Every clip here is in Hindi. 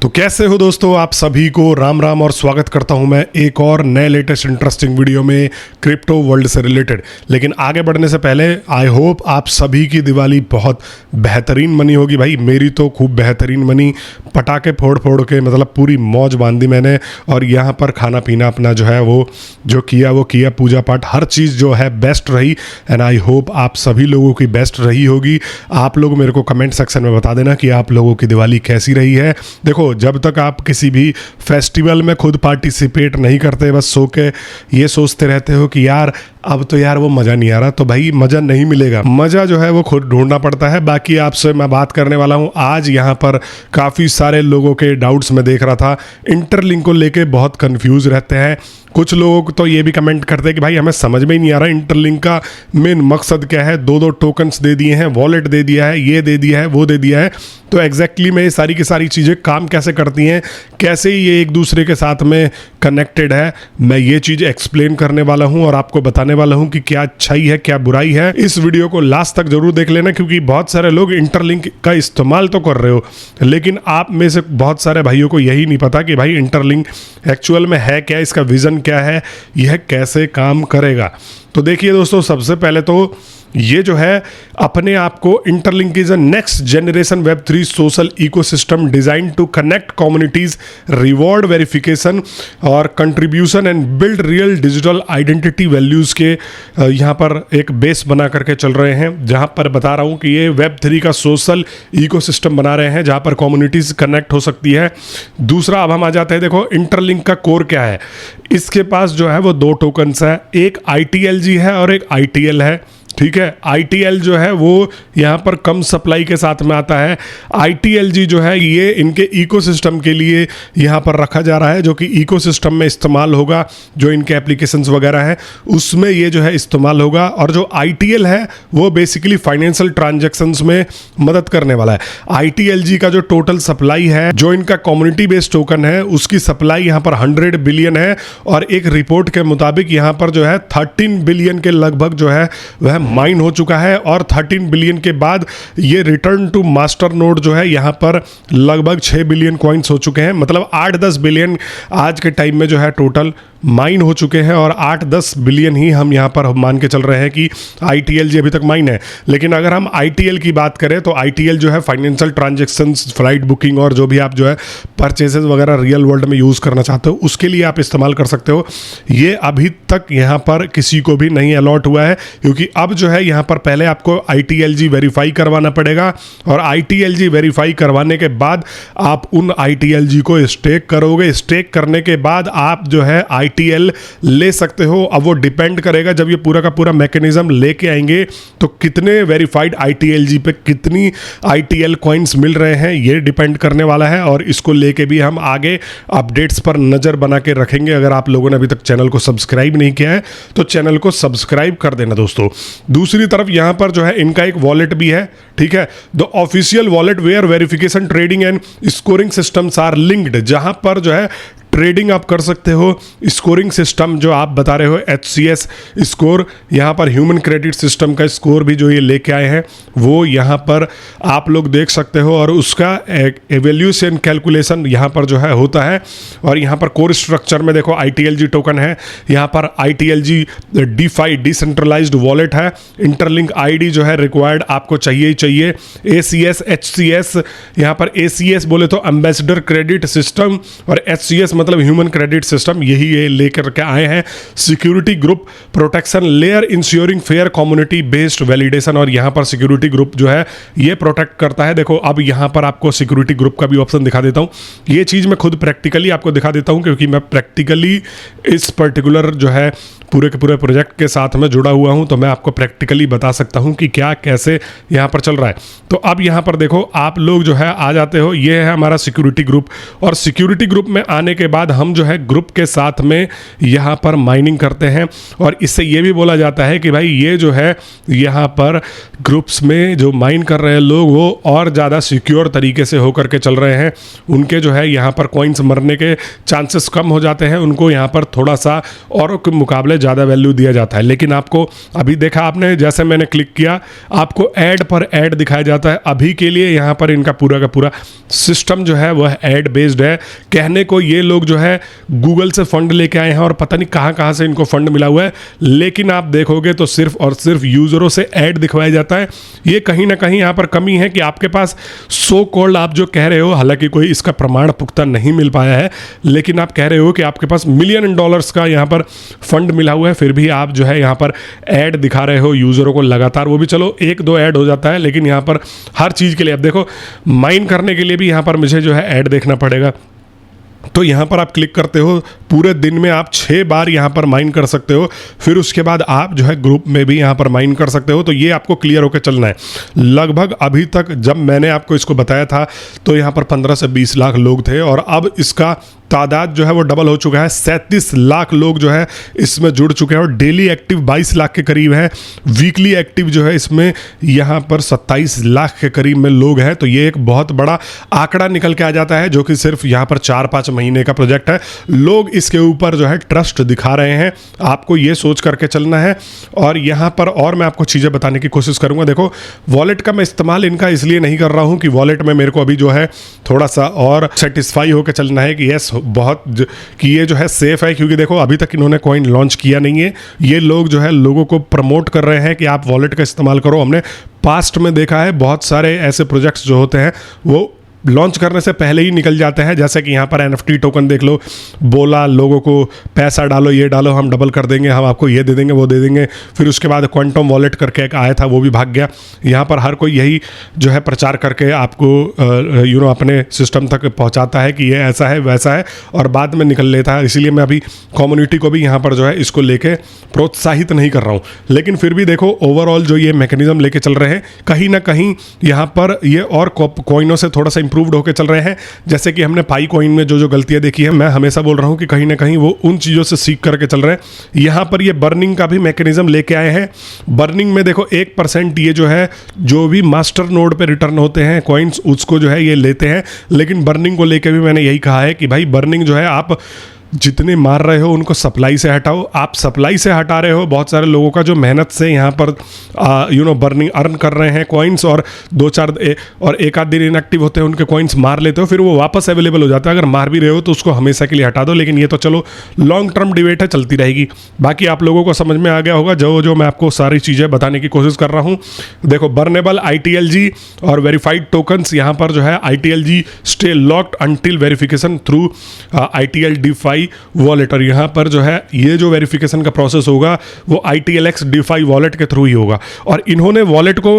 तो कैसे हो दोस्तों, आप सभी को राम राम और स्वागत करता हूं मैं एक और नए लेटेस्ट इंटरेस्टिंग वीडियो में क्रिप्टो वर्ल्ड से रिलेटेड। लेकिन आगे बढ़ने से पहले आई होप आप सभी की दिवाली बहुत बेहतरीन मनी होगी। भाई मेरी तो खूब बेहतरीन मनी, पटाखे फोड़ फोड़ के मतलब पूरी मौज बांधी मैंने। और यहाँ पर खाना पीना अपना जो है वो किया, पूजा पाठ हर चीज़ जो है बेस्ट रही। एंड आई होप आप सभी लोगों की बेस्ट रही होगी। आप लोग मेरे को कमेंट सेक्शन में बता देना कि आप लोगों की दिवाली कैसी रही है। देखो, जब तक आप किसी भी फेस्टिवल में खुद पार्टिसिपेट नहीं करते, बस सो के ये सोचते रहते हो कि यार अब तो यार वो मज़ा नहीं आ रहा, तो भाई मज़ा नहीं मिलेगा। मज़ा जो है वो खुद ढूंढना पड़ता है। बाकी आपसे मैं बात करने वाला हूँ आज। यहाँ पर काफ़ी सारे लोगों के डाउट्स मैं देख रहा था, इंटरलिंक को लेके बहुत कंफ्यूज रहते हैं। कुछ लोग तो ये भी कमेंट करते हैं कि भाई हमें समझ में ही नहीं आ रहा इंटरलिंक का मेन मकसद क्या है। दो टोकन्स दे दिए हैं, वॉलेट दे दिया है, ये दे दिया है, वो दे दिया है। तो एग्जैक्टली में ये सारी की सारी चीज़ें काम कैसे करती हैं, कैसे ये एक दूसरे के साथ में कनेक्टेड है, मैं ये चीज़ एक्सप्लेन करने वाला हूँ और आपको बताने वाला हूँ कि क्या अच्छाई है क्या बुराई है। इस वीडियो को लास्ट तक जरूर देख लेना, क्योंकि बहुत सारे लोग इंटरलिंक का इस्तेमाल तो कर रहे हो, लेकिन आप में से बहुत सारे भाइयों को यही नहीं पता कि भाई इंटरलिंक एक्चुअल में है क्या, इसका विजन क्या है, यह कैसे काम करेगा। तो देखिए दोस्तों, सबसे पहले तो ये जो है अपने आप को interlink is a next generation Web3 social ecosystem design to connect communities, reward verification और contribution and build real digital identity values के यहाँ पर एक बेस बना करके चल रहे हैं। जहाँ पर बता रहा हूँ कि ये Web3 का सोशल इकोसिस्टम बना रहे हैं जहाँ पर कम्युनिटीज कनेक्ट हो सकती है। दूसरा, अब हम आ जाते हैं, देखो इंटरलिंक का कोर क्या है। इसके पास जो है वो दो टोकन्स है, एक ITLG है और एक ITL है। ठीक है, ITL जो है वो यहाँ पर कम सप्लाई के साथ में आता है। ITLG जो है ये इनके इकोसिस्टम के लिए यहाँ पर रखा जा रहा है, जो कि इकोसिस्टम में इस्तेमाल होगा, जो इनके एप्लीकेशंस वगैरह हैं उसमें ये जो है इस्तेमाल होगा। और जो ITL है वो बेसिकली फाइनेंशियल ट्रांजैक्शंस में मदद करने वाला है। ITLG का जो टोटल सप्लाई है, जो इनका कम्युनिटी बेस्ड टोकन है, उसकी सप्लाई यहाँ पर 100 बिलियन है। और एक रिपोर्ट के मुताबिक यहाँ पर जो है 13 बिलियन के लगभग जो है वह माइन हो चुका है। और 13 बिलियन के बाद ये रिटर्न टू मास्टर नोड जो है यहाँ पर लगभग 6 बिलियन कॉइन्स हो चुके हैं। मतलब 8-10 बिलियन आज के टाइम में जो है टोटल माइन हो चुके हैं। और 8-10 बिलियन ही हम यहाँ पर मान के चल रहे हैं कि ITLG अभी तक माइन है। लेकिन अगर हम ITL की बात करें तो ITL जो है फाइनेंशियल ट्रांजैक्शंस, फ्लाइट बुकिंग और जो भी आप जो है परचेजेस वगैरह रियल वर्ल्ड में यूज़ करना चाहते हो उसके लिए आप इस्तेमाल कर सकते हो। ये अभी तक यहाँ पर किसी को भी नहीं अलॉट हुआ है, क्योंकि अब जो है यहाँ पर पहले आपको ITLG वेरीफाई करवाना पड़ेगा। और ITLG वेरीफाई करवाने के बाद आप उन ITLG को स्टेक करोगे। स्टेक करने के बाद आप जो है ITL ले सकते हो। अब वो डिपेंड करेगा, जब ये पूरा का पूरा मैकेनिज्म लेके आएंगे तो कितने वेरीफाइड ITLG पे कितनी ITL कॉइन्स मिल रहे हैं, ये डिपेंड करने वाला है। और इसको लेके भी हम आगे अपडेट्स पर नज़र बना के रखेंगे। अगर आप लोगों ने अभी तक चैनल को सब्सक्राइब नहीं किया है तो चैनल को सब्सक्राइब कर देना दोस्तों। दूसरी तरफ यहाँ पर जो है इनका एक वॉलेट भी है। ठीक है, the official wallet where verification, trading and scoring systems are linked, जहां पर जो है ट्रेडिंग आप कर सकते हो। स्कोरिंग सिस्टम जो आप बता रहे हो HCS स्कोर, यहाँ पर ह्यूमन क्रेडिट सिस्टम का स्कोर भी जो ये लेके आए हैं वो यहाँ पर आप लोग देख सकते हो। और उसका एवेल्यूशन कैलकुलेशन यहाँ पर जो है होता है। और यहाँ पर कोर स्ट्रक्चर में देखो ITLG टोकन है, यहाँ पर ITLG DeFi डिसेंट्रलाइज्ड वॉलेट है। इंटरलिंक ID जो है रिक्वायर्ड आपको चाहिए ही चाहिए। ACS HCS, यहाँ पर ACS बोले तो एम्बेसडर क्रेडिट सिस्टम और HCS मतलब ह्यूमन क्रेडिट सिस्टम, यही ये लेकर के आए हैं। Security group protection layer ensuring fair community based validation, और यहाँ पर सिक्योरिटी ग्रुप जो है ये प्रोटेक्ट करता है। देखो अब यहाँ पर आपको सिक्योरिटी ग्रुप का भी ऑप्शन दिखा देता हूँ। ये चीज़ मैं खुद प्रैक्टिकली आपको दिखा देता हूँ, क्योंकि मैं प्रैक्टिकली इस पर्टिकुलर जो है पूरे के पूरे प्रोजेक्ट के साथ में जुड़ा हुआ हूँ, तो मैं आपको प्रैक्टिकली बता सकता हूँ कि क्या कैसे यहाँ पर चल रहा है। तो अब यहाँ पर देखो आप लोग जो है आ जाते हो, ये है हमारा सिक्योरिटी ग्रुप। और सिक्योरिटी ग्रुप में आने के बाद हम जो है ग्रुप के साथ में यहाँ पर माइनिंग करते हैं। और इससे ये भी बोला जाता है कि भाई ये जो है यहाँ पर ग्रुप्स में जो माइन कर रहे हैं लोग वो और ज़्यादा सिक्योर तरीके से होकर के चल रहे हैं, उनके जो है यहाँ पर कॉइन्स मरने के चांसेस कम हो जाते हैं, उनको यहाँ पर थोड़ा सा औरों के मुकाबले ज़्यादा वैल्यू दिया जाता है। लेकिन आपको अभी देखा आपने, जैसे मैंने क्लिक किया आपको ऐड पर ऐड दिखाया जाता है। अभी के लिए यहाँ पर इनका पूरा का पूरा सिस्टम जो है वह ऐड बेस्ड है। कहने को ये लोग जो है गूगल से फंड लेके आए हैं और पता नहीं कहाँ से इनको फंड मिला हुआ है, लेकिन आप देखोगे तो सिर्फ और सिर्फ यूजरों से ऐड दिखवाया जाता है। ये कहीं ना कहीं यहाँ पर कमी है कि आपके पास सो कॉल्ड आप जो कह रहे हो, हालांकि कोई इसका प्रमाण पुख्ता नहीं मिल पाया है, लेकिन आप कह रहे हो कि आपके पास $मिलियन का यहाँ पर फंड मिला हुआ है, फिर भी आप जो है यहाँ पर ऐड दिखा रहे हो यूजरों को लगातार। वो भी चलो एक दो ऐड हो जाता है, लेकिन यहाँ पर हर चीज़ के लिए अब देखो माइन करने के लिए भी यहाँ पर मुझे जो है ऐड देखना पड़ेगा। तो यहाँ पर आप क्लिक करते हो, पूरे दिन में आप 6 बार यहाँ पर माइन कर सकते हो, फिर उसके बाद आप जो है ग्रुप में भी यहाँ पर माइन कर सकते हो। तो ये आपको क्लियर होकर चलना है। लगभग अभी तक जब मैंने आपको इसको बताया था तो यहाँ पर 15 से 20 लाख लोग थे और अब इसका तादाद जो है वो डबल हो चुका है। 37 लाख लोग जो है इसमें जुड़ चुके हैं और डेली एक्टिव 22 लाख के करीब है। वीकली एक्टिव जो है इसमें यहाँ पर 27 लाख के करीब में लोग हैं। तो ये एक बहुत बड़ा आंकड़ा निकल के आ जाता है, जो कि सिर्फ यहाँ पर 4-5 महीने का प्रोजेक्ट है। लोग इसके ऊपर जो है ट्रस्ट दिखा रहे हैं, आपको ये सोच करके चलना है। और यहाँ पर और मैं आपको चीज़ें बताने की कोशिश करूँगा। देखो वॉलेट का मैं इस्तेमाल इनका इसलिए नहीं कर रहा हूँ कि वॉलेट में मेरे को अभी जो है थोड़ा सा और सेटिस्फाई होकर चलना है कि यस बहुत कि ये जो है सेफ है, क्योंकि देखो अभी तक इन्होंने कॉइन लॉन्च किया नहीं है। ये लोग जो है लोगों को प्रमोट कर रहे हैं कि आप वॉलेट का इस्तेमाल करो। हमने पास्ट में देखा है बहुत सारे ऐसे प्रोजेक्ट्स जो होते हैं वो लॉन्च करने से पहले ही निकल जाते हैं। जैसे कि यहाँ पर NFT टोकन देख लो, बोला लोगों को पैसा डालो, ये डालो, हम डबल कर देंगे, हम आपको ये दे देंगे, वो दे देंगे। फिर उसके बाद क्वांटम वॉलेट करके एक आया था, वो भी भाग गया। यहाँ पर हर कोई यही जो है प्रचार करके आपको अपने सिस्टम तक पहुँचाता है कि ये ऐसा है वैसा है, और बाद में निकल लेता है। इसीलिए मैं अभी कम्युनिटी को भी यहाँ पर जो है इसको लेके प्रोत्साहित नहीं कर रहा हूँ। लेकिन फिर भी देखो ओवरऑल जो ये मैकेनिज्म लेके चल रहे हैं, कहीं ना कहीं यहाँ पर ये और कॉइनों से थोड़ा सा इंप्रूव्ड होकर चल रहे हैं। जैसे कि हमने पाई कॉइन में जो गलतियां देखी है, मैं हमेशा बोल रहा हूं कि कहीं ना कहीं वो उन चीज़ों से सीख करके चल रहे हैं। यहां पर ये बर्निंग का भी मैकेनिज्म लेके आए हैं। बर्निंग में देखो 1% ये जो है जो भी मास्टर नोड पे रिटर्न होते हैं कॉइन्स, उसको जो है ये लेते हैं। लेकिन बर्निंग को लेके भी मैंने यही कहा है कि भाई बर्निंग जो है आप जितने मार रहे हो उनको सप्लाई से हटाओ। आप सप्लाई से हटा रहे हो बहुत सारे लोगों का जो मेहनत से यहाँ पर बर्निंग अर्न कर रहे हैं कॉइन्स, और 2-4 और एक आध दिन इनएक्टिव होते हैं, उनके कॉइन्स मार लेते हो, फिर वो वापस अवेलेबल हो जाता है। अगर मार भी रहे हो तो उसको हमेशा के लिए हटा दो। लेकिन ये तो चलो लॉन्ग टर्म डिबेट है, चलती रहेगी। बाकी आप लोगों को समझ में आ गया होगा जो मैं आपको सारी चीज़ें बताने की कोशिश कर रहा हूँ। देखो बर्नेबल ITLG और वेरीफाइड टोकन्स, यहाँ पर जो है ITLG stay locked until verification through ITL DeFi wallet. और यहाँ पर जो है ये जो वेरिफिकेशन का प्रोसेस होगा वो ITLX DeFi वॉलेट के थ्रू ही होगा। और इन्होंने वॉलेट को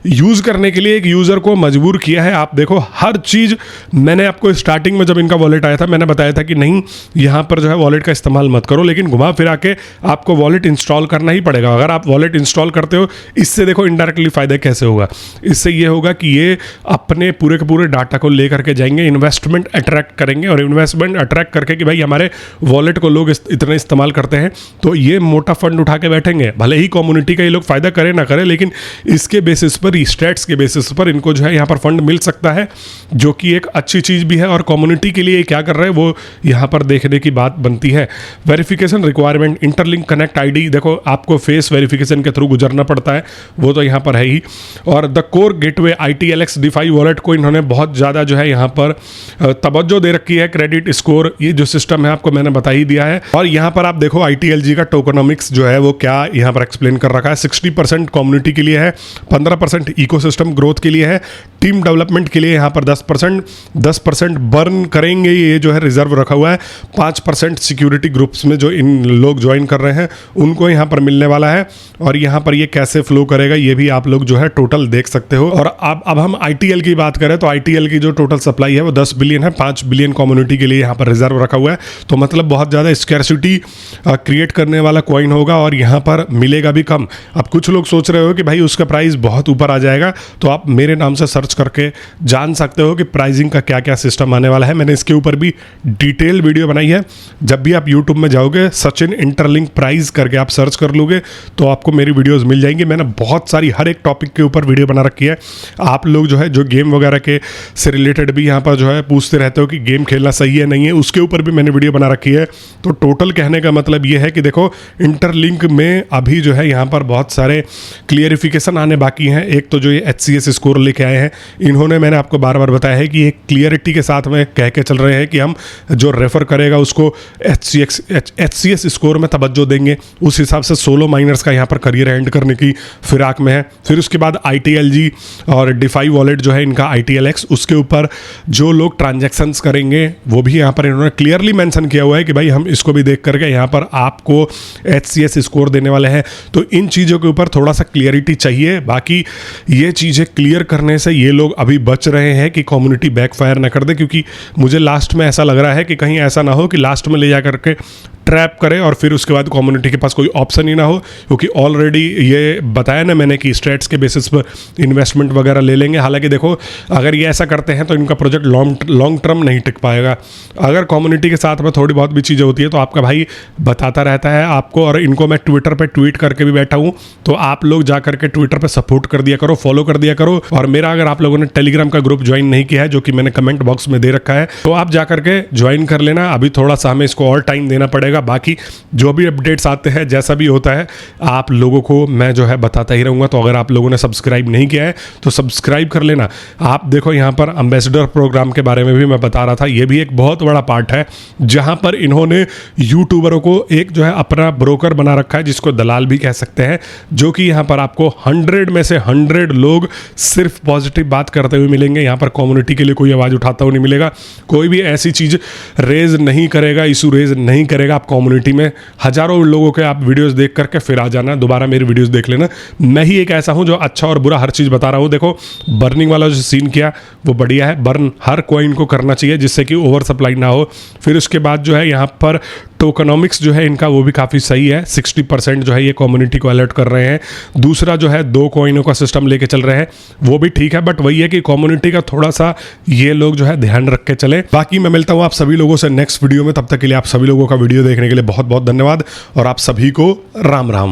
यूज़ करने के लिए एक यूज़र को मजबूर किया है। आप देखो हर चीज़, मैंने आपको स्टार्टिंग में जब इनका वॉलेट आया था मैंने बताया था कि नहीं यहाँ पर जो है वॉलेट का इस्तेमाल मत करो, लेकिन घुमा फिरा के आपको वॉलेट इंस्टॉल करना ही पड़ेगा। अगर आप वॉलेट इंस्टॉल करते हो, इससे देखो इनडायरेक्टली फ़ायदा कैसे होगा। इससे ये होगा कि ये अपने पूरे के पूरे डाटा को ले करके जाएंगे, इन्वेस्टमेंट अट्रैक्ट करेंगे, और इन्वेस्टमेंट अट्रैक्ट करके कि भाई हमारे वॉलेट को लोग इतना इस्तेमाल करते हैं तो ये मोटा फंड उठा के बैठेंगे। भले ही कम्युनिटी का ये लोग फायदा करें ना करें, लेकिन इसके बेसिस पर, स्टैट्स के बेसिस पर इनको जो है यहाँ पर फंड मिल सकता है, जो कि एक अच्छी चीज़ भी है। और कम्युनिटी के लिए क्या कर रहे हैं वो यहाँ पर देखने की बात बनती है। Verification requirement, interlink connect ID, देखो आपको फेस वेरिफिकेशन के थ्रू गुजरना पड़ता है, वो तो यहाँ पर है ही। और the core gateway ITLX DeFi wallet को इन्होंने बहुत ज़्यादा जो है यहाँ पर तवज्जो दे रखी है। क्रेडिट स्कोर, ये जो सिस्टम है आपको मैंने बता ही दिया है। और यहाँ पर आप देखो ITLG का टोकनोमिक्स जो है वो क्या यहाँ पर एक्सप्लेन कर रखा है। 60% कम्युनिटी के लिए है, 15% इकोसिस्टम ग्रोथ के लिए है, टीम डेवलपमेंट के लिए यहाँ पर 10% बर्न करेंगे, ये जो है रिजर्व रखा हुआ है। 5% सिक्योरिटी ग्रुप्स में जो इन लोग ज्वाइन कर रहे हैं उनको यहाँ पर मिलने वाला है। और यहाँ पर ये कैसे फ्लो करेगा ये भी आप लोग जो है टोटल देख सकते हो। और अब हम ITL की बात करें तो ITL की जो टोटल सप्लाई है वो 10 बिलियन है, 5 बिलियन कम्युनिटी के लिए यहाँ पर रिजर्व रखा हुआ है। तो मतलब बहुत ज़्यादा स्कैर्सिटी क्रिएट करने वाला कॉइन होगा और यहाँ पर मिलेगा भी कम। अब कुछ लोग सोच रहे हो कि भाई उसका प्राइस बहुत ऊपर आ जाएगा, तो आप मेरे नाम से सर्च करके जान सकते हो कि प्राइसिंग का क्या क्या सिस्टम आने वाला है। मैंने इसके ऊपर भी डिटेल वीडियो बनाई है। जब भी आप यूट्यूब में जाओगे सचिन इंटरलिंक प्राइस करके आप सर्च कर लोगे तो आपको मेरी वीडियोस मिल जाएंगी। मैंने बहुत सारी हर एक टॉपिक के ऊपर वीडियो बना रखी है। आप लोग जो है जो गेम वगैरह के से रिलेटेड भी यहाँ पर जो है पूछते रहते हो कि गेम खेलना सही है नहीं है, उसके ऊपर भी मैंने वीडियो बना रखी है। तो टोटल कहने का मतलब ये है कि देखो इंटरलिंक में अभी जो है यहाँ पर बहुत सारे क्लियरिफिकेशन आने बाकी हैं। एक तो जो ये HCS स्कोर लेके आए हैं, इन्होंने मैंने आपको बार बार बताया है कि एक क्लियरिटी के साथ में कह के चल रहे हैं कि हम जो रेफर करेगा उसको HCS स्कोर में तवज्जो देंगे। उस हिसाब से सोलो माइनर्स का यहाँ पर करियर एंड करने की फिराक में है। फिर उसके बाद ITLG और डिफाई वॉलेट जो है इनका ITLX, उसके ऊपर जो लोग ट्रांजैक्शंस करेंगे वो भी यहाँ पर इन्होंने क्लियरली मेंशन किया हुआ है कि भाई हम इसको भी देख करके यहाँ पर आपको HCS स्कोर देने वाले हैं। तो इन चीज़ों के ऊपर थोड़ा सा क्लियरिटी चाहिए। बाकी ये चीज़ें क्लियर करने से ये लोग अभी बच रहे हैं कि कम्युनिटी बैकफायर ना कर दे, क्योंकि मुझे लास्ट में ऐसा लग रहा है कि कहीं ऐसा ना हो कि लास्ट में ले जा करके ट्रैप करे और फिर उसके बाद कम्युनिटी के पास कोई ऑप्शन ही ना हो। क्योंकि ऑलरेडी ये बताया ना मैंने कि स्ट्रेट्स के बेसिस पर इन्वेस्टमेंट वगैरह ले लेंगे। हालांकि देखो अगर ये ऐसा करते हैं तो इनका प्रोजेक्ट लॉन्ग टर्म नहीं टिक पाएगा। अगर कम्युनिटी के साथ में थोड़ी बहुत भी चीज़ें होती है तो आपका भाई बताता रहता है आपको, और इनको मैं ट्विटर पर ट्वीट करके भी बैठा हूँ। तो आप लोग जा करके ट्विटर पर सपोर्ट कर दिया करो, फॉलो कर दिया करो। और मेरा अगर आप लोगों ने टेलीग्राम का ग्रुप ज्वाइन नहीं किया है, जो कि मैंने कमेंट बॉक्स में दे रखा है, तो आप जा करके ज्वाइन कर लेना। अभी थोड़ा सा हमें इसको और टाइम देना पड़ेगा। बाकी जो भी अपडेट्स आते हैं जैसा भी होता है आप लोगों को मैं जो है बताता ही रहूँगा। तो अगर आप लोगों ने सब्सक्राइब नहीं किया है तो सब्सक्राइब कर लेना। आप देखो यहाँ पर एम्बेसडर प्रोग्राम के बारे में भी मैं बता रहा था, ये भी एक बहुत बड़ा पार्ट है जहाँ पर इन्होंने यूट्यूबरों को एक जो है अपना ब्रोकर बना रखा है, जिसको दलाल भी कह सकते हैं, जो कि यहाँ पर आपको 100 में से 100 लोग सिर्फ पॉजिटिव बात करते हुए मिलेंगे। यहाँ पर कम्युनिटी के लिए कोई आवाज़ उठाता हुआ नहीं मिलेगा, कोई भी ऐसी चीज़ रेज नहीं करेगा, इशू रेज नहीं करेगा। आप कम्युनिटी में हजारों लोगों के आप वीडियोस देख करके फिर आ जाना, दोबारा मेरी वीडियोस देख लेना। मैं ही एक ऐसा हूं जो अच्छा और बुरा हर चीज़ बता रहा हूं। देखो बर्निंग वाला जो सीन किया वो बढ़िया है, बर्न हर कॉइन को करना चाहिए जिससे कि ओवर सप्लाई ना हो। फिर उसके बाद जो है यहाँ पर टोकनॉमिक्स जो है इनका वो भी काफ़ी सही है, 60% जो है ये कम्युनिटी को अलर्ट कर रहे हैं। दूसरा जो है 2 कॉइनों का सिस्टम लेके चल रहे हैं, वो भी ठीक है, बट वही है कि कम्युनिटी का थोड़ा सा ये लोग जो है ध्यान रख के चले। बाकी मैं मिलता हूँ आप सभी लोगों से नेक्स्ट वीडियो में, तब तक के लिए आप सभी लोगों का वीडियो देखने के लिए बहुत बहुत धन्यवाद और आप सभी को राम राम।